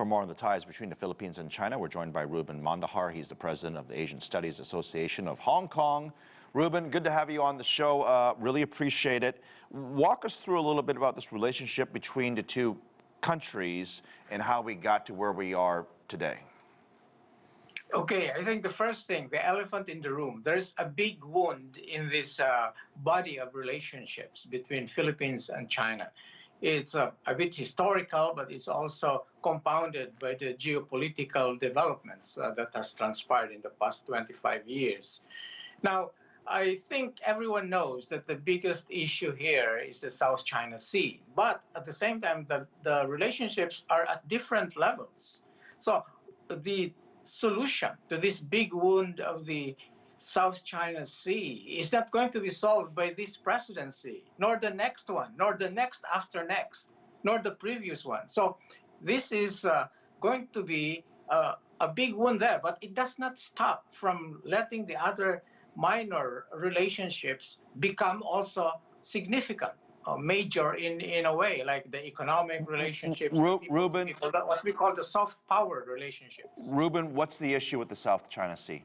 For more on the ties between the Philippines and China, we're joined by Reuben Mondejar. He's the president of the Asian Studies Association of Hong Kong. Reuben, good to have you on the show. Really appreciate it. Walk us through a little bit about this relationship between the two countries and how we got to where we are today. Okay, I think the first thing, the elephant in the room, there's a big wound in this body of relationships between Philippines and China. It's a bit historical, but it's also compounded by the geopolitical developments that has transpired in the past 25 years. Now, I think everyone knows that the biggest issue here is the South China Sea, but at the same time, the relationships are at different levels. So the solution to this big wound of the South China Sea is not going to be solved by this presidency, nor the next one, nor the next after next, nor the previous one. So this is going to be a big wound there, but it does not stop from letting the other minor relationships become also significant, major in a way, like the economic relationships, Reuben, what we call the soft power relationships. Reuben, what's the issue with the South China Sea?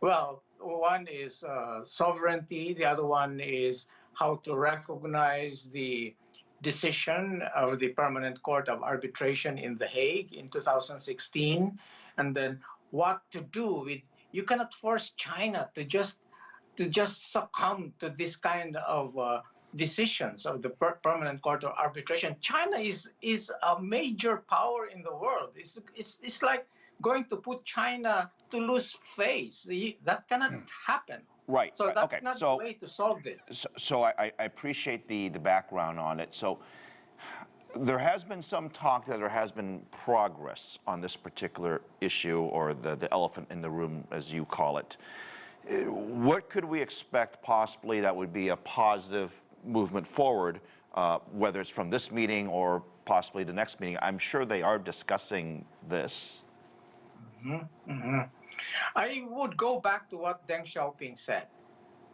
Well, one is sovereignty. The other one is how to recognize the decision of the Permanent Court of Arbitration in The Hague in 2016. And then what to do with, you cannot force China to just succumb to this kind of decisions of the Permanent Court of Arbitration. China is a major power in the world. It's like going to put China to lose face. That cannot happen. Right. So right. that's Okay. not the way to solve this. So I appreciate the background on it. So there has been some talk that there has been progress on this particular issue, or the elephant in the room, as you call it. What could we expect possibly that would be a positive movement forward, whether it's from this meeting or possibly the next meeting? I'm sure they are discussing this. I would go back to what Deng Xiaoping said.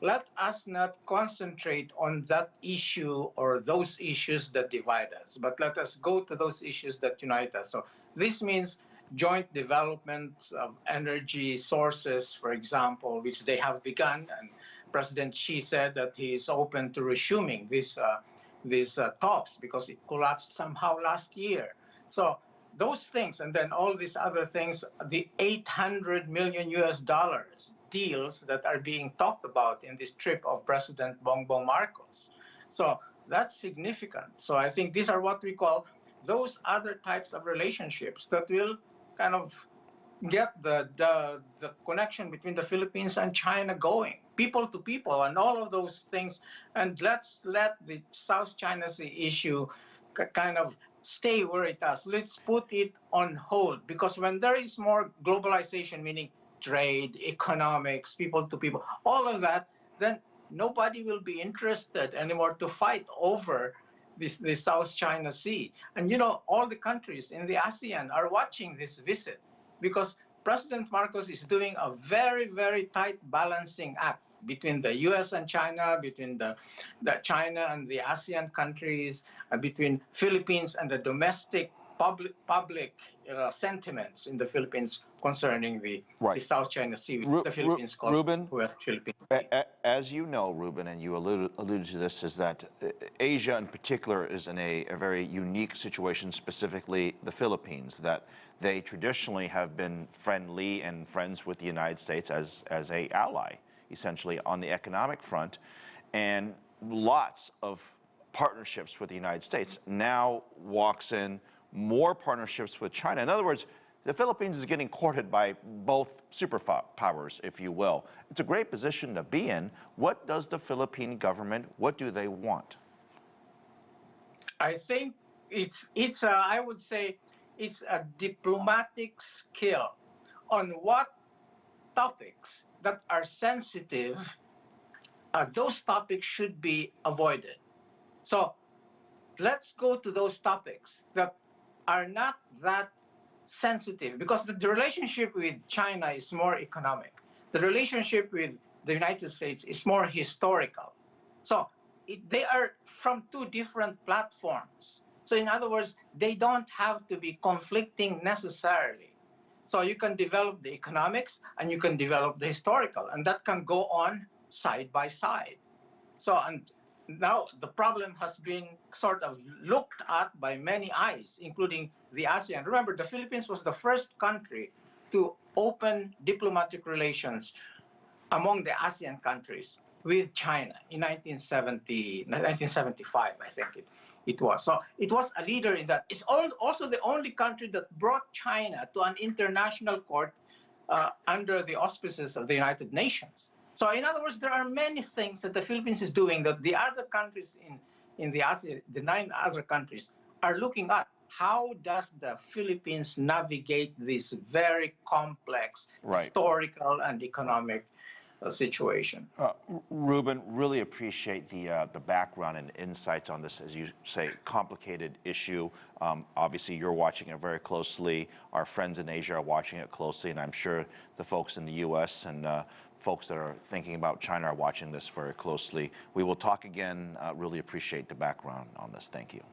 Let us not concentrate on that issue or those issues that divide us, but let us go to those issues that unite us. So this means joint development of energy sources, for example, which they have begun. And President Xi said that he is open to resuming these talks because it collapsed somehow last year. So those things, and then all these other things, the $800 million deals that are being talked about in this trip of President Bongbong Marcos. So that's significant. So I think these are what we call those other types of relationships that will kind of get the connection between the Philippines and China going, people to people, and all of those things. And let's let the South China Sea issue kind of stay where it is. Let's put it on hold, because when there is more globalization, meaning trade, economics, people to people, all of that, then nobody will be interested anymore to fight over the South China Sea. And you know, all the countries in the ASEAN are watching this visit because President Marcos is doing a very, very tight balancing act between the US and China, between the China and the ASEAN countries, between Philippines and the domestic public sentiments in the Philippines concerning the South China Sea, which the Philippines call West Philippine Sea. As you know, Reuben, and you alluded to this, is that Asia in particular is in a very unique situation, specifically the Philippines, that they traditionally have been friendly and friends with the United States as an ally, essentially on the economic front, and lots of partnerships with the United States. Now walks in more partnerships with China. In other words, the Philippines is getting courted by both superpowers, if you will. It's a great position to be in. What does the Philippine government, what do they want? I think I would say it's a diplomatic skill on what topics that are sensitive, those topics should be avoided. So let's go to those topics that are not that sensitive, because the relationship with China is more economic. The relationship with the United States is more historical. So they are from two different platforms. So in other words, they don't have to be conflicting necessarily. So you can develop the economics and you can develop the historical, and that can go on side by side. So, and now the problem has been sort of looked at by many eyes, including the ASEAN. Remember, the Philippines was the first country to open diplomatic relations among the ASEAN countries with China in 1975, I think it was. So it was a leader in that. It's also the only country that brought China to an international court under the auspices of the United Nations. So in other words, there are many things that the Philippines is doing that the other countries in the ASEAN, the 9 other countries, are looking at. How does the Philippines navigate this very complex historical and economic situation? Reuben, really appreciate the background and insights on this, as you say, complicated issue. Obviously, you're watching it very closely. Our friends in Asia are watching it closely, and I'm sure the folks in the U.S. and folks that are thinking about China are watching this very closely. We will talk again. Really appreciate the background on this. Thank you.